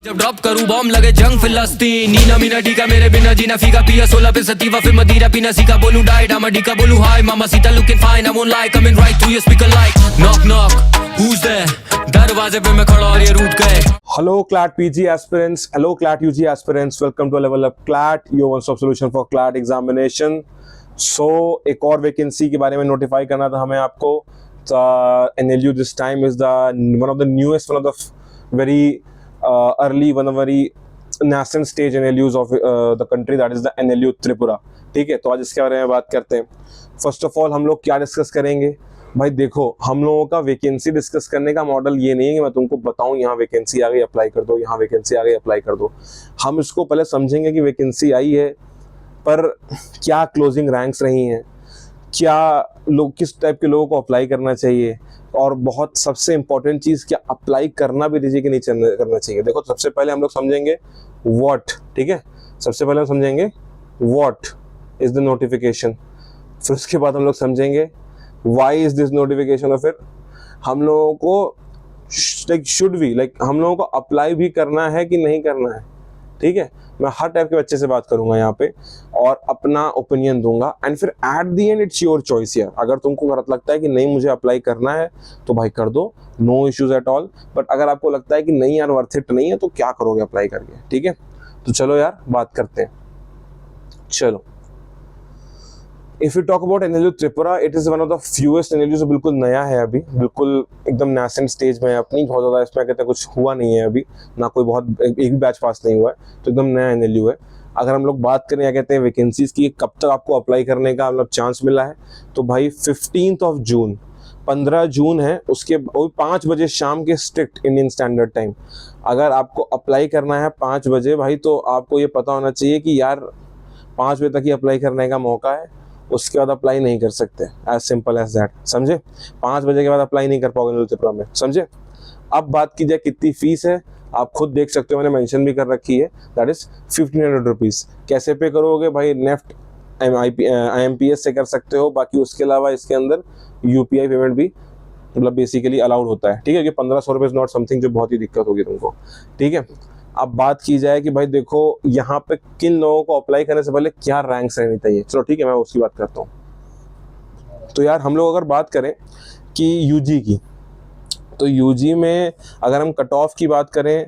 जब ड्रॉप करूं बॉम्ब लगे जंग फिलिस्तीन नीना मीना डी का मेरे बिना जीना फीका पिया 16 पे सतीवा फिर मदीरा पीना सीखा बोलूं डाइट I'm a डी का बोलूं हाय मामा Sita looking fine I won't lie coming right through your speaker like knock knock who's there दरवाजे पे मैं खड़ा और ये रूठ गए. Hello CLAT PG aspirants, hello CLAT UG aspirants, welcome to a Level Up CLAT, your one stop solution for CLAT examination. So एक और वैकेंसी के बारे में नोटिफाई करना था हमें आपको. NLU this time is the one of the newest, one of the very early, one of the very nascent stage NLUs of the country, that is the NLU Tripura. ठीक है, तो आज इसके बारे में बात करते हैं. फर्स्ट ऑफ ऑल हम लोग क्या डिस्कस करेंगे भाई. देखो, हम लोगों का वैकेंसी डिस्कस करने का मॉडल ये नहीं है कि मैं तुमको बताऊं यहाँ वैकेंसी आ गई अप्लाई कर दो, यहाँ वैकेंसी आ गई अप्लाई कर दो. हम इसको पहले समझेंगे कि वैकेंसी आई है पर क्या क्लोजिंग रैंक्स रही हैं, क्या लोग किस टाइप के लोगों को अप्लाई करना चाहिए, और बहुत सबसे इंपॉर्टेंट चीज़ क्या अप्लाई करना भी चाहिए कि नहीं करना चाहिए. देखो, सबसे पहले हम लोग समझेंगे व्हाट. ठीक है, सबसे पहले हम समझेंगे व्हाट इज द नोटिफिकेशन. फिर उसके बाद हम लोग समझेंगे व्हाई इज दिस नोटिफिकेशन, और फिर हम लोगों को शुड वी हम लोगों को अप्लाई भी करना है कि नहीं करना है. ठीक है, मैं हर टाइप के बच्चे से बात करूंगा यहाँ पे और अपना ओपिनियन दूंगा. एंड फिर at the end it's your choice यार. अगर तुमको गलत लगता है कि नहीं मुझे अप्लाई करना है तो भाई कर दो, no issues at all. But अगर आपको लगता है कि नहीं यार वर्थ इट नहीं है तो क्या करोगे अप्लाई करके. ठीक है, तो चलो यार बात करते हैं. चलो, if you talk about NLU Tripura, it is one of the fewest NLU जो बिल्कुल नया है अभी, बिल्कुल एकदम नैसेंट स्टेज में है अपनी. बहुत ज़्यादा इसमें कहते हैं कुछ हुआ नहीं है अभी, ना कोई बहुत एक भी बैच पास नहीं हुआ है, तो एकदम नया NLU है. अगर हम लोग बात करें क्या कहते हैं वैकेंसीज की, कब तक आपको अप्लाई करने का मतलब चांस मिला है, तो भाई 15 जून 15 जून है, उसके 5 बजे शाम के स्ट्रिक्ट इंडियन स्टैंडर्ड टाइम. अगर आपको अप्लाई करना है 5 बजे भाई, तो आपको ये पता होना चाहिए कि यार 5 बजे तक ही अप्लाई करने का मौका है, उसके बाद अप्लाई नहीं कर सकते. एज सिंपल एज दैट, समझे. 5 बजे के बाद अप्लाई नहीं कर पाओगे NLU त्रिपुरा में, समझे. अब बात की जाए कितनी फीस है, आप खुद देख सकते हो, मैंने मेंशन भी कर रखी है, दैट इज 1500 रुपीज़. कैसे पे करोगे भाई, नेफ्ट IMPS से कर सकते हो. बाकी उसके अलावा इसके अंदर UPI पेमेंट भी मतलब बेसिकली अलाउड होता है. ठीक है, कि 1500 रुपये इज नॉट समथिंग जो बहुत ही दिक्कत होगी तुमको. ठीक है, अब बात की जाए कि भाई देखो यहाँ पे किन लोगों को अप्लाई करने से पहले क्या रैंक्स रहनी चाहिए. चलो ठीक है, मैं उसकी बात करता हूँ. तो यार हम लोग अगर बात करें कि UG की, तो UG में अगर हम कट ऑफ की बात करें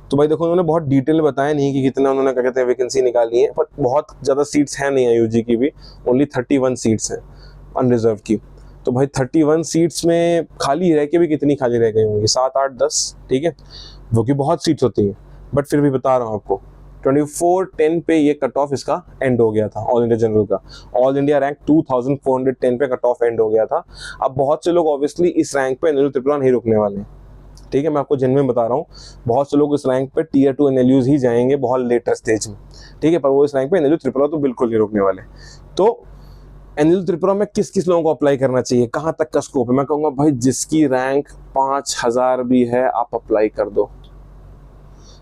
तो भाई देखो उन्होंने बहुत डिटेल बताया नहीं कि कितना उन्होंने क्या कहते हैं वैकेंसी निकाली है, पर बहुत ज़्यादा सीट्स हैं नहीं है UG की भी. ओनली 31 सीट्स हैं अनरिजर्व की. तो भाई 31 सीट्स में खाली रह के भी कितनी खाली रह गई होंगी, 7, 8, 10. ठीक है, वो की बहुत सीट्स होती हैं, बट फिर भी बता रहा हूँ आपको 2410 पे ये कट ऑफ इसका एंड हो गया था. ऑल इंडिया जनरल का ऑल इंडिया रैंक 2410 पे कट ऑफ एंड हो गया था. अब बहुत से लोग ऑब्वियसली इस रैंक पे NLU त्रिपुरा नहीं रुकने वाले हैं. ठीक है, मैं आपको जेन्युइन बता रहा हूँ, बहुत से लोग इस रैंक पे Tier 2 NLUs ही जाएंगे बहुत लेटर स्टेज में. ठीक है, पर वो इस रैंक पे NLU त्रिपुरा तो बिल्कुल नहीं रुकने वाले. तो NLU त्रिपुरा में किस किस लोगों को अप्लाई करना चाहिए, कहाँ तक का स्कोप है, मैं कहूँगा भाई जिसकी रैंक 5000 भी है आप अप्लाई कर दो.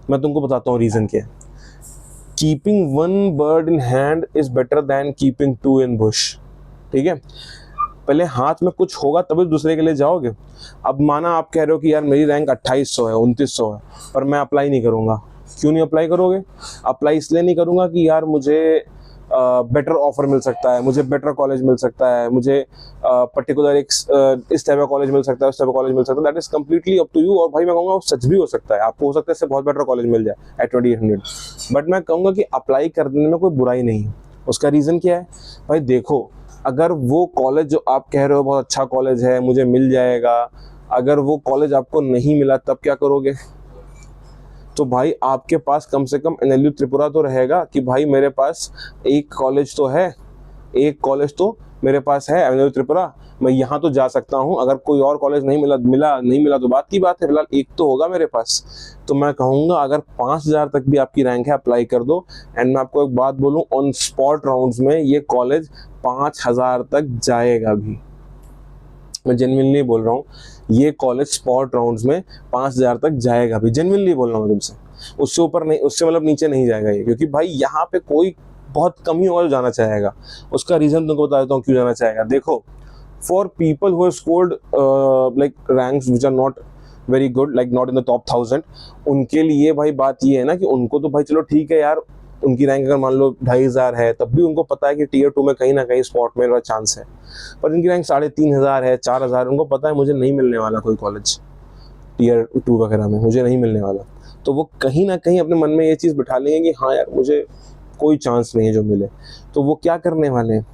मैं तुमको बताता हूँ रीजन क्या है. Keeping 1 bird in hand is better than keeping 2 in Bush. ठीक है, पहले हाथ में कुछ होगा तभी दूसरे के लिए जाओगे. अब माना आप कह रहे हो कि यार मेरी रैंक 2800 है, 2900 है, पर मैं अप्लाई नहीं करूँगा. क्यों नहीं अप्लाई करोगे? अप्लाई इसलिए नहीं करूँगा कि यार मुझे बेटर ऑफर मिल सकता है, मुझे बेटर कॉलेज मिल सकता है, मुझे पर्टिकुलर एक इस टाइप का कॉलेज मिल सकता है, उस टाइप का कॉलेज मिल सकता है. That is completely up to you. और भाई मैं कहूँगा वो सच भी हो सकता है, आपको हो सकता है इससे बहुत बेटर कॉलेज मिल जाए एट 2800. बट मैं कहूँगा कि अप्लाई करने में कोई बुराई नहीं है. उसका रीज़न क्या है भाई, देखो अगर वो कॉलेज जो आप कह रहे हो बहुत अच्छा कॉलेज है, मुझे मिल जाएगा, अगर वो कॉलेज आपको नहीं मिला तब क्या करोगे. तो भाई आपके पास कम से कम NLU त्रिपुरा तो रहेगा कि भाई मेरे पास एक कॉलेज तो है, एक कॉलेज तो मेरे पास है NLU त्रिपुरा, मैं यहाँ तो जा सकता हूँ. अगर कोई और कॉलेज नहीं मिला तो बात की बात है, फिलहाल एक तो होगा मेरे पास. तो मैं कहूँगा अगर 5000 तक भी आपकी रैंक है अप्लाई कर दो. एंड मैं आपको एक बात बोलूँ, ऑन स्पॉट राउंड्स में ये कॉलेज 5000 तक जाएगा भी. मैं जेन्युइनली बोल रहा हूँ, ये कॉलेज स्पॉट राउंड्स में 5000 तक जाएगा भी. जेन्युइनली बोल रहा हूँ तुमसे, उससे ऊपर नहीं, उससे मतलब नीचे नहीं जाएगा ये. क्योंकि भाई यहाँ पे कोई बहुत कम ही होगा जो जाना चाहेगा. उसका रीज़न तुमको बता देता हूँ क्यों जाना चाहेगा. देखो, for people who have scored like ranks which are not very good, like not in the top 1000, उनके लिए भाई बात ये है ना कि उनको तो भाई चलो ठीक है यार, उनकी रैंक अगर मान लो 2500 है, तब भी उनको पता है कि टियर 2 में कहीं ना कहीं स्पॉट में चांस है। पर जिनकी रैंक 3500 है, 4000, उनको पता है मुझे नहीं मिलने वाला कोई कॉलेज टियर 2 वगैरह में, मुझे नहीं मिलने वाला। तो वो कहीं ना कहीं अपने मन में ये चीज़ बिठा लेंगे कि हाँ यार मुझे कोई चांस नहीं है जो मिले। तो वो क्या करने वाले हैं,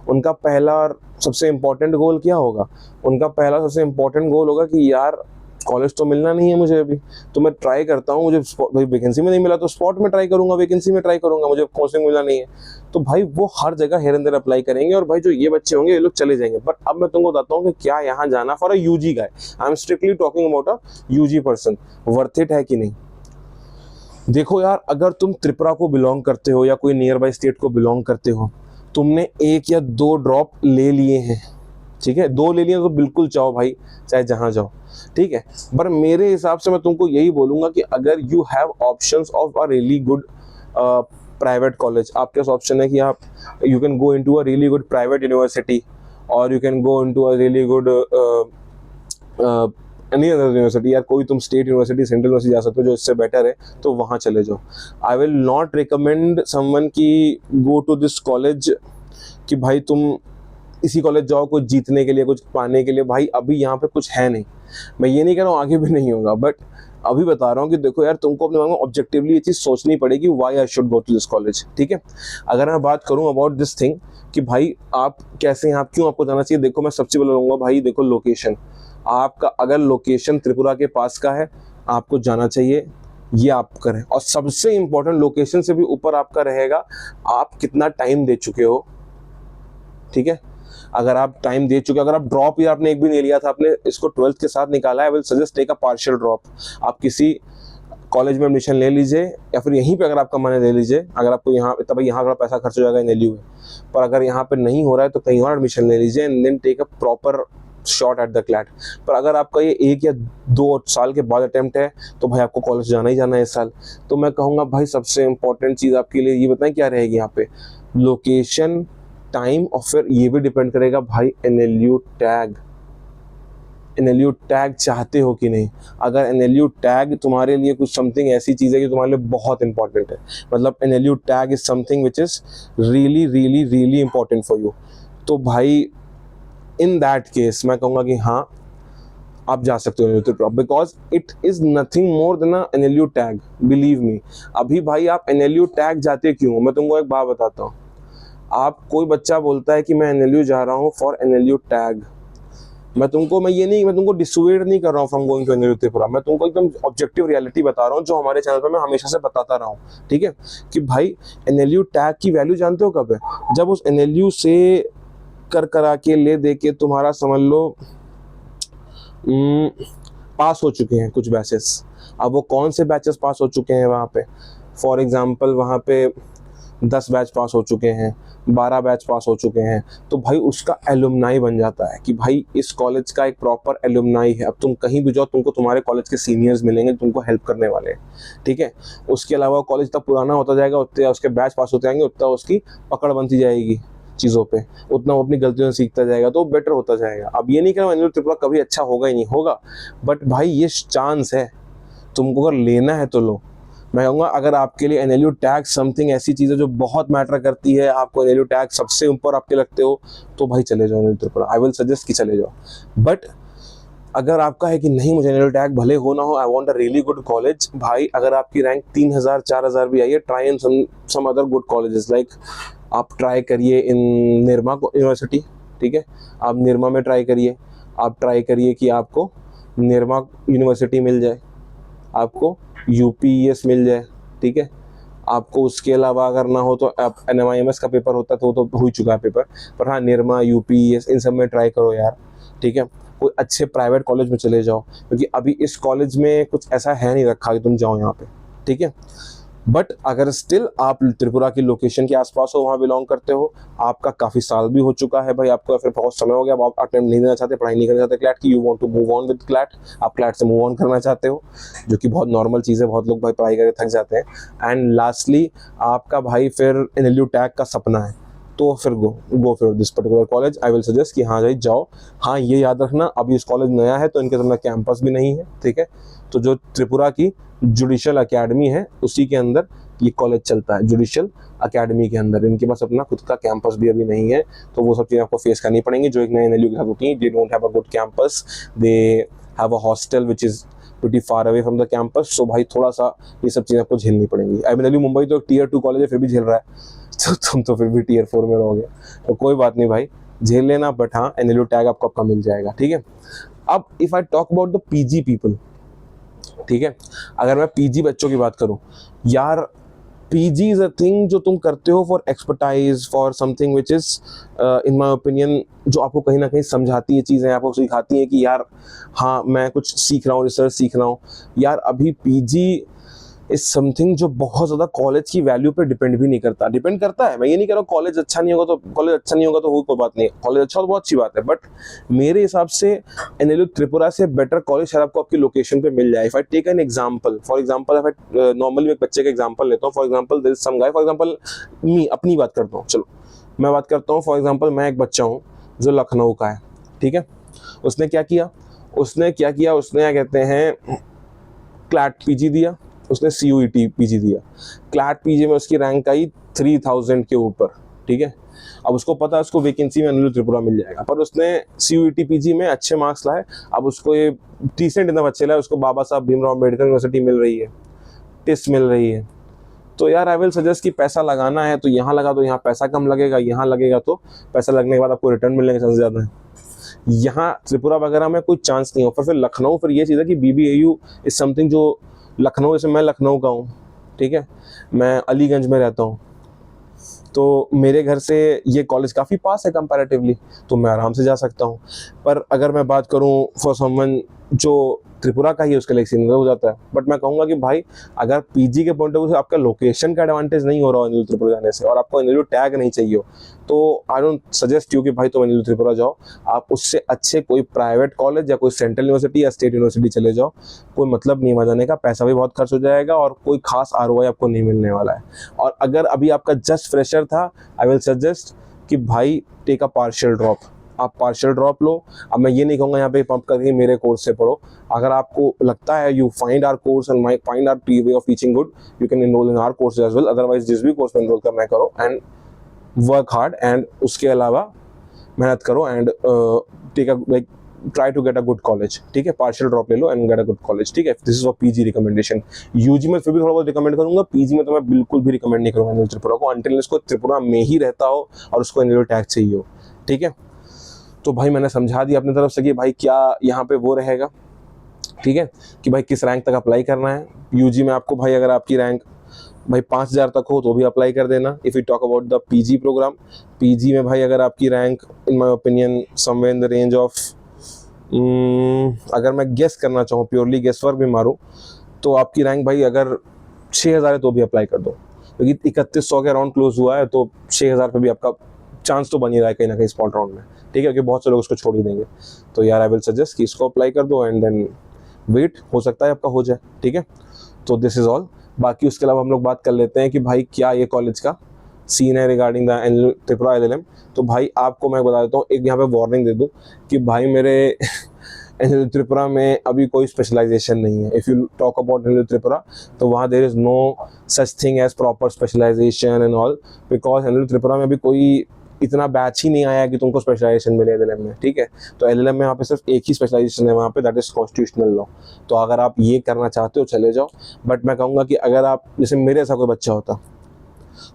उनका पहला और सबसे इम्पोर्टेंट गोल क्या होगा, उनका पहला सबसे इम्पोर्टेंट गोल होगा कि यार कॉलेज तो मिलना नहीं है मुझे अभी, तो मैं ट्राई करता हूँ, मुझे भाई वैकेंसी में नहीं मिला तो स्पॉट में ट्राई करूंगा, वैकेंसी में ट्राई करूंगा, मुझे काउंसलिंग मिला नहीं है तो भाई वो हर जगह हेयर एंड देयर अप्लाई करेंगे। और भाई जो ये बच्चे होंगे ये लोग चले जाएंगे। बट अब मैं तुमको बताता हूँ कि क्या यहाँ जाना for a UG guy, I am strictly talking about a UG person, worth it है कि नहीं। देखो यार, अगर तुम त्रिपुरा को बिलोंग करते हो या कोई नियर बाई स्टेट को बिलोंग करते हो, तुमने 1 या 2 ड्रॉप ले लिए हैं, ठीक है, 2 ले लिए तो बिल्कुल जाओ भाई, चाहे जहां जाओ, ठीक है। पर मेरे हिसाब से मैं तुमको यही बोलूंगा कि अगर you have options of a really good private college, आपके पास ऑप्शन है कि आप you can go into a really good private university, और you can go into a really good any other university, यार कोई तुम स्टेट यूनिवर्सिटी, सेंट्रल यूनिवर्सिटी जा सकते हो जो इससे बेटर है, तो वहाँ चले जाओ। I will not recommend someone की गो टू दिस कॉलेज कि भाई तुम इसी कॉलेज जाओ कुछ जीतने के लिए, कुछ पाने के लिए। भाई अभी यहाँ पे कुछ है नहीं, मैं ये नहीं कह रहा हूँ आगे भी नहीं होगा, बट अभी बता रहा हूँ कि देखो यार, तुमको अपने मन में ऑब्जेक्टिवली ये चीज़ सोचनी पड़ेगी, why I should go to this college, ठीक है। अगर मैं बात करूँ अबाउट दिस थिंग कि भाई आप कैसे हैं, आप क्यों आपको जाना चाहिए, देखो मैं सबसे पहले बोलूँगा भाई देखो लोकेशन, आपका अगर लोकेशन त्रिपुरा के पास का है आपको जाना चाहिए, ये आप करें। और सबसे इंपॉर्टेंट लोकेशन से भी ऊपर आपका रहेगा आप कितना टाइम दे चुके हो, ठीक है। अगर आप टाइम दे चुके, अगर आप ड्रॉप या आपने एक भी नहीं लिया था, आपने इसको 12th के साथ निकाला है, I will suggest take a partial drop. आप किसी कॉलेज में एडमिशन ले लीजिए या फिर यहीं पे अगर आपका मन है ले लीजिए, अगर आपको यहाँ तब यहाँ थोड़ा पैसा खर्च हो जाएगा NLU में, पर अगर यहाँ पे नहीं हो रहा है तो कहीं और एडमिशन ले लीजिए and then take a proper shot at the CLAT. पर अगर आपका ये 1 या 2 साल के बाद अटेम्प्ट है तो भाई आपको कॉलेज जाना ही जाना है इस साल। तो मैं कहूँगा भाई सबसे इंपॉर्टेंट चीज़ आपके लिए ये बताएं क्या रहेगी यहाँ पे, लोकेशन, टाइम, और फिर ये भी डिपेंड करेगा भाई NLU टैग चाहते हो कि नहीं। अगर NLU टैग तुम्हारे लिए कुछ समथिंग ऐसी चीज़ है कि तुम्हारे लिए बहुत इंपॉर्टेंट है, मतलब NLU tag is something which is really really really important for you, तो भाई इन दैट केस मैं कहूँगा कि हाँ आप जा सकते हो NLU, because it is nothing more than NLU tag, believe me. अभी भाई आप NLU टैग जाते क्यों, मैं तुमको एक बात बताता हूँ। आप कोई बच्चा बोलता है कि मैं NLU जा रहा हूँ फॉर NLU टैग, मैं तुमको डिसुएड नहीं कर रहा हूँ from going to NLU Tripura, मैं तुमको एकदम ऑब्जेक्टिव रियलिटी बता रहा हूँ जो हमारे चैनल पर मैं हमेशा से बताता रहा हूँ, ठीक है। कि भाई NLU टैग की वैल्यू जानते हो कब है, जब उस NLU से करा के ले दे के तुम्हारा समझ लो पास हो चुके हैं कुछ बैचेस। अब वो कौन से बैचेस पास हो चुके हैं वहाँ पे, फॉर एग्जांपल वहाँ पे 10 बैच पास हो चुके हैं, 12 बैच पास हो चुके हैं, तो भाई उसका एलुमनाई बन जाता है कि भाई इस कॉलेज का एक प्रॉपर एलुमनाई है। अब तुम कहीं भी जाओ तुमको तुम्हारे कॉलेज के सीनियर्स मिलेंगे, तुमको हेल्प करने वाले हैं, ठीक है। उसके अलावा कॉलेज तक पुराना होता जाएगा, उतने उसके बैच पास होते जाएंगे, उतना उसकी पकड़ बनती जाएगी चीज़ों पे, उतना वो अपनी गलतियों से सीखता जाएगा, तो बेटर होता जाएगा। अब ये नहीं कह रहा NLU त्रिपुरा कभी अच्छा होगा ही नहीं होगा, बट भाई ये चांस है, तुमको अगर लेना है तो लो। मैं कहूँगा अगर आपके लिए NLU टैग समथिंग ऐसी चीज़ है जो बहुत मैटर करती है, आपको NLU टैग सबसे ऊपर आपके लगते हो, तो भाई चले जाओ NLU Tripura, I will suggest कि चले जाओ। बट अगर आपका है कि नहीं मुझे NLU टैग भले हो ना हो, I want a really good college, भाई अगर आपकी रैंक 3000 4000 भी आई है, try in some other good colleges, like आप ट्राई करिए इन निर्मा यूनिवर्सिटी, ठीक है, आप निर्मा में ट्राई करिए, आप ट्राई करिए कि आपको निर्मा यूनिवर्सिटी मिल जाए, आपको UPES मिल जाए, ठीक है। आपको उसके अलावा अगर ना हो तो आप NMIMS का पेपर होता तो हो ही चुका है पेपर, पर हाँ निर्मा UPES इन सब में ट्राई करो यार, ठीक है। कोई अच्छे प्राइवेट कॉलेज में चले जाओ, क्योंकि अभी इस कॉलेज में कुछ ऐसा है नहीं रखा कि तुम जाओ यहाँ पे, ठीक है। बट अगर स्टिल आप त्रिपुरा की लोकेशन के आसपास हो, वहाँ बिलोंग करते हो, आपका काफ़ी साल भी हो चुका है भाई, आपको फिर बहुत समय हो गया, आप अटेम्प्ट नहीं देना चाहते, पढ़ाई नहीं करना चाहते क्लैट की, you want to move on with CLAT, आप क्लैट से मूव ऑन करना चाहते हो, जो कि बहुत नॉर्मल चीज़ है, बहुत लोग भाई पढ़ाई करके थक जाते हैं। एंड लास्टली आपका भाई फिर NLU टैग का सपना है, तो फिर go for this particular college. I will suggest कि हाँ भाई जाओ। हाँ ये याद रखना, अभी इस कॉलेज नया है तो इनके सामने कैंपस भी नहीं है, ठीक है। तो जो त्रिपुरा की जुडिशियल अकेडमी है उसी के अंदर ये कॉलेज चलता है, जुडिशियल अकेडमी के अंदर। इनके पास अपना खुद का कैंपस भी अभी नहीं है, तो वो सब चीज़ें आपको फेस करनी पड़ेंगी जो एक नए एनएलयू के साथ होती हैं। They don't have a good campus, they have a hostel which is pretty far away from the campus। सो भाई थोड़ा सा ये सब चीज़ें आपको झेलनी पड़ेंगी। एनएलयू मुंबई तो टियर 2 कॉलेज है, फिर भी झेल रहा है, तो तुम तो फिर भी टियर 4 में रहोगे, तो कोई बात नहीं भाई, झेल लेना। बट हाँ एनएलयू टैग आपको आपका मिल जाएगा, ठीक है। अब if I talk about the PG people, ठीक है, अगर मैं पीजी बच्चों की बात करूं, यार पीजी इज अ थिंग जो तुम करते हो for expertise, for something which is in my opinion, जो आपको कहीं ना कहीं समझाती है चीज़ें, आपको सिखाती है कि यार हाँ मैं कुछ सीख रहा हूँ, रिसर्च सीख रहा हूँ। यार अभी पीजी इज समथिंग जो बहुत ज़्यादा कॉलेज की वैल्यू पे डिपेंड भी नहीं करता। डिपेंड करता है, मैं ये नहीं कह रहा हूँ कॉलेज अच्छा नहीं होगा तो वो कोई बात नहीं, कॉलेज अच्छा हो तो बहुत अच्छी बात है। बट मेरे हिसाब से एनएलयू त्रिपुरा से बेटर कॉलेज शायद आपको आपकी लोकेशन पे मिल जाए। If I take an example, for example if I normally एक बच्चे का एग्जांपल लेता हूँ, for example there is some guy, for example me अपनी बात करता हूँ, चलो मैं बात करता हूँ। फॉर एग्जांपल मैं एक बच्चा हूँ जो लखनऊ का है, ठीक है। उसने क्या किया, उसने क्या कहते हैं क्लैट पीजी दिया, उसने सीयूईटी पीजी दिया। क्लैट पीजी में उसकी रैंक आई 3000 के ऊपर, ठीक है। अब उसको पता है उसको वैकेंसी में एनएलयू त्रिपुरा मिल जाएगा, पर उसने सीयूईटी पीजी में अच्छे मार्क्स लाए। अब उसको ये डिसेंट इतना अच्छे लाए, उसको बाबा साहब भीमराव अम्बेडकर यूनिवर्सिटी मिल रही है, टिस्ट मिल रही है। तो यार आई विल सजेस्ट कि पैसा लगाना है तो यहाँ लगा दो, यहाँ पैसा कम लगेगा, यहाँ लगेगा तो पैसा लगने के बाद आपको रिटर्न मिलने के चांसेस ज़्यादा है। यहाँ त्रिपुरा वगैरह में कोई चांस नहीं हो। फिर लखनऊ, फिर ये चीज़ है कि बीबीएयू इज समथिंग जो लखनऊ, जैसे मैं लखनऊ का हूँ, ठीक है, मैं अलीगंज में रहता हूँ, तो मेरे घर से ये कॉलेज काफ़ी पास है कंपैरेटिवली, तो मैं आराम से जा सकता हूँ। पर अगर मैं बात करूँ फॉर समवन जो त्रिपुरा का ही है, उसके लिए सीनियर हो जाता है। बट मैं कहूँगा कि भाई अगर पीजी के पॉइंट ऑफ व्यू से आपका लोकेशन का एडवांटेज नहीं हो रहा हो एनएलयू त्रिपुरा जाने से, और आपको एनएलयू टैग नहीं चाहिए हो, तो आई डोंट सजेस्ट यू कि भाई तुम एनएलयू त्रिपुरा जाओ। आप उससे अच्छे कोई प्राइवेट कॉलेज या कोई सेंट्रल यूनिवर्सिटी या स्टेट यूनिवर्सिटी चले जाओ, कोई मतलब नहीं वहाँ जाने का, पैसा भी बहुत खर्च हो जाएगा और कोई खास आरओआई आपको नहीं मिलने वाला है। और अगर अभी आपका जस्ट फ्रेशर था, आई विल सजेस्ट कि भाई टेक अ पार्शियल ड्रॉप, आप पार्शियल ड्रॉप लो। अब मैं ये नहीं कहूँगा यहाँ पे पंप करके मेरे कोर्स से पढ़ो। अगर आपको लगता है you find our course and my find our way of teaching good, you can enrol in our course as well. Otherwise जिस भी कोर्स में एनरोल करना है करो एंड वर्क हार्ड, एंड उसके अलावा मेहनत करो and take a like try to get a good college, ठीक है। पार्शियल ड्रॉप ले लो and get a good college, ठीक है। This is for PG recommendation. UG में फिर भी थोड़ा बहुत रिकमेंड करूंगा, पीजी में तो मैं बिल्कुल भी रिकमेंड नहीं करूंगा एनएलयू त्रिपुरा को, अनटिल इसको त्रिपुरा में ही रहता हो और उसको एनएलयू टैग चाहिए हो, ठीक है। तो भाई मैंने समझा दिया अपनी तरफ से कि भाई क्या यहाँ पे वो रहेगा, ठीक है, कि भाई किस रैंक तक अप्लाई करना है। यूजी में आपको भाई अगर आपकी रैंक भाई 5000 तक हो तो भी अप्लाई कर देना। If you talk about the PG programme, PG में भाई अगर आपकी rank in my opinion somewhere in the range of, अगर मैं गेस करना चाहूँ, प्योरली गेस वर्क भी मारूँ, तो आपकी रैंक भाई अगर 6000 है तो भी अप्लाई कर दो, क्योंकि 3100 के अराउंड क्लोज हुआ है, तो 6000 पे भी आपका चांस तो बन ही रहा है कहीं ना कहीं स्पॉट राउंड में, ठीक है, क्योंकि बहुत से लोग उसको छोड़ ही देंगे। तो यार आई विल सजेस्ट कि इसको अप्लाई कर दो एंड देन वेट, हो सकता है आपका हो जाए, ठीक है। तो दिस इज ऑल। बाकी उसके अलावा हम लोग बात कर लेते हैं कि भाई क्या ये कॉलेज का सीन है रिगार्डिंग द त्रिपुरा एलएलएम। तो भाई आपको मैं बता देता हूँ, एक यहाँ पे वार्निंग दे दूँ कि भाई मेरे एनएलयू त्रिपुरा में अभी कोई स्पेशलाइजेशन नहीं है। If you talk about NLU Tripura, तो वहाँ there is no such thing as proper specialisation and all, because NLU Tripura में अभी कोई इतना बैच ही नहीं आया कि तुमको स्पेशलाइजेशन मिले एलएलएम में, ठीक है। तो एलएलएम में यहाँ पे सिर्फ एक ही स्पेशलाइजेशन है वहाँ पे, दैट इज कॉन्स्टिट्यूशनल लॉ। तो अगर आप ये करना चाहते हो चले जाओ, बट मैं कहूँगा कि अगर आप, जैसे मेरे ऐसा कोई बच्चा होता,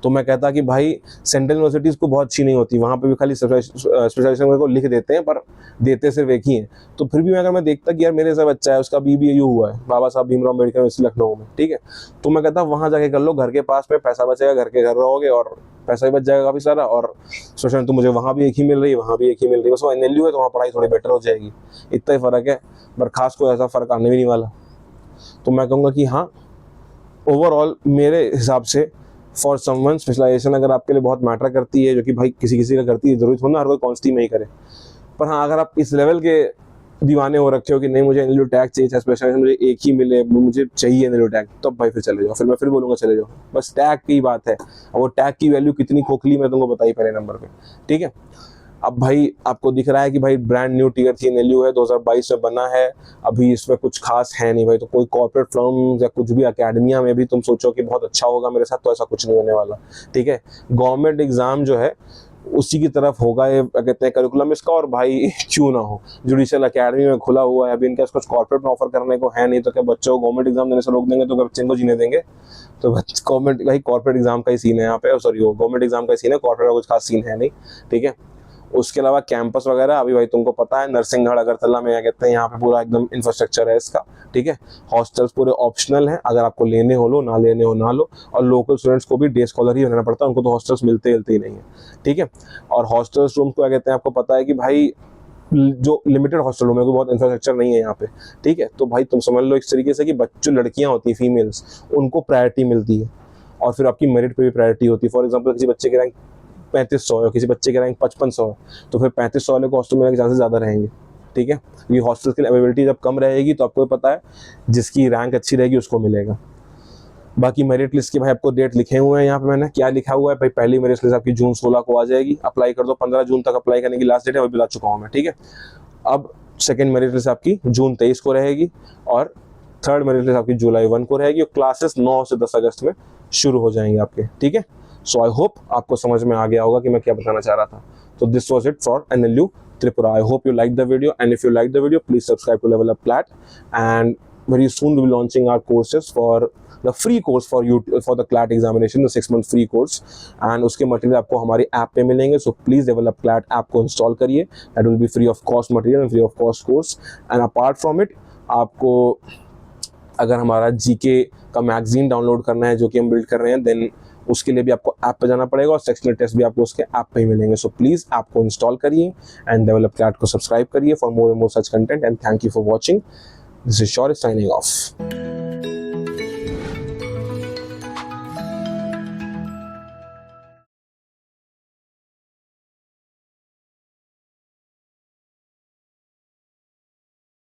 तो मैं कहता कि भाई सेंट्रल यूनिवर्सिटीज़ को बहुत अच्छी नहीं होती, वहाँ पे भी खाली स्पेशलाइजेशन को लिख देते हैं, पर देते सिर्फ एक ही है। तो फिर भी अगर मैं देखता कि यार मेरे से बच्चा है, उसका बीबीएयू हुआ है बाबा साहब भीमराव अम्बेडकर यूनिवर्सिटी लखनऊ में, ठीक है, तो मैं कहता वहाँ जाके कर लो, घर के पास में पैसा बचेगा, घर के घर रहोगे और पैसा भी बच जाएगा काफ़ी सारा, और सोचना तो मुझे वहाँ भी एक ही मिल रही है, वहाँ भी एक ही मिल रही है, बस वो एनएलयू है तो वहाँ पढ़ाई थोड़ी बेटर हो जाएगी, इतना ही फ़र्क है, पर खास कोई ऐसा फ़र्क आने भी नहीं वाला। तो मैं कहूँगा कि हाँ, ओवरऑल मेरे हिसाब से फॉर समवन स्पेशलाइजेशन अगर आपके लिए बहुत मैटर करती है, जो कि भाई किसी किसी का करती है, जरूरी थोड़ा ना हर कोई कॉन्स्टी में ही करे, पर हाँ अगर आप इस लेवल के दीवाने हो रखे हो कि नहीं मुझे एनएलयू टैग चाहिए, स्पेशल मुझे एक ही मिले, मुझे चाहिए एनएलयू टैग, तब भाई फिर चले जाओ, फिर मैं फिर बोलूंगा चले जाओ, बस टैग की बात है। और वो टैग की वैल्यू कितनी खोखली मैं तुमको बताई पहले नंबर पे, ठीक है। अब भाई आपको दिख रहा है कि भाई ब्रांड न्यू टीयर 3 एनएलयू है, 2022 में बना है, अभी इसमें कुछ खास है नहीं भाई। तो कोई कॉर्पोरेट फर्म या कुछ भी अकेडमिया में भी तुम सोचो कि बहुत अच्छा होगा मेरे साथ, तो ऐसा कुछ नहीं होने वाला, ठीक है। गवर्नमेंट एग्जाम जो है उसी की तरफ होगा ये कहते हैं करिकुलम इसका, और भाई क्यों ना हो, जुडिशियल अकेडमी में खुला हुआ है, अभी इनका कुछ कॉर्पोरेट में ऑफर करने को है नहीं, तो क्या बच्चों को गवर्नमेंट एग्जाम देने से रोक देंगे, तो क्या बच्चे को जीने देंगे। तो गवर्नमेंट भाई कॉर्पोरेट एग्जाम का ही सीन है यहाँ पे, सॉरी वो गवर्नमेंट एग्जाम का ही सीन है, कॉर्पोरेट का कुछ खास सीन है नहीं, ठीक है। उसके अलावा कैंपस वगैरह अभी भाई तुमको पता है नरसिंहगढ़ अगरतला में क्या कहते हैं, यहाँ पे पूरा एकदम इंफ्रास्ट्रक्चर है इसका, ठीक है। हॉस्टल्स पूरे ऑप्शनल हैं, अगर आपको लेने हो लो, ना लेने हो ना लो, और लोकल स्टूडेंट्स को भी डे स्कॉलर ही रहना पड़ता है, उनको तो हॉस्टल्स मिलते ही नहीं है, ठीक है। और हॉस्टल्स रूम को क्या कहते हैं, आपको पता है कि भाई जो लिमिटेड हॉस्टल रूम है, कोई बहुत इंफ्रास्ट्रक्चर नहीं है यहाँ पे, ठीक है। तो भाई तुम समझ लो इस तरीके से कि बच्चों लड़कियां होती है फीमेल्स, उनको प्रायोरिटी मिलती है, और फिर आपकी मेरिट पे भी प्रायोरिटी होती है। फॉर एग्जाम्पल किसी बच्चे की रैंक 3500 है, किसी बच्चे की रैंक 5500 है, तो फिर 3500 वाले को हॉस्टल मिलने के चांसेस ज़्यादा रहेंगे, ठीक है। ये हॉस्टल की अवेलेबिलिटी जब कम रहेगी तो आपको पता है जिसकी रैंक अच्छी रहेगी उसको मिलेगा। बाकी मेरिट लिस्ट के भाई आपको डेट लिखे हुए हैं यहाँ पे, मैंने क्या लिखा हुआ है भाई, पहली मेरिट लिस्ट आपकी जून 16 को आ जाएगी, अप्लाई कर दो, 15 जून तक अप्लाई करने की लास्ट डेट है, वो बता चुका हूँ मैं, ठीक है। अब सेकेंड मेरिट लिस्ट आपकी जून 23 को रहेगी, और थर्ड मेरिट लिस्ट आपकी जुलाई 1 को रहेगी, और क्लासेस 9 से 10 अगस्त में शुरू हो जाएंगे आपके, ठीक है। सो आई होप आपको समझ में आ गया होगा कि मैं क्या बताना चाह रहा था। तो this was it for NLU Tripura. I hope you liked the video, and if you liked the video, please subscribe to Level Up Plat, and very soon we'll be launching our courses for the free course for you for the CLAT examination, the 6-month free course, and उसके material आपको हमारी app पे मिलेंगे। So please Level Up Plat app को install करिए, that will be free of cost material and free of cost course, and apart from it आपको अगर हमारा जीके का मैगजीन डाउनलोड करना है जो कि हम बिल्ड कर रहे हैं, देन उसके लिए भी आपको ऐप पे जाना पड़ेगा, और सेक्शनल टेस्ट भी आपको उसके ऐप पे ही मिलेंगे। सो प्लीज ऐप को इंस्टॉल करिए एंड डेवलप क्लैट को सब्सक्राइब करिए for more and more such content, and thank you for watching. This is Shaurya signing off.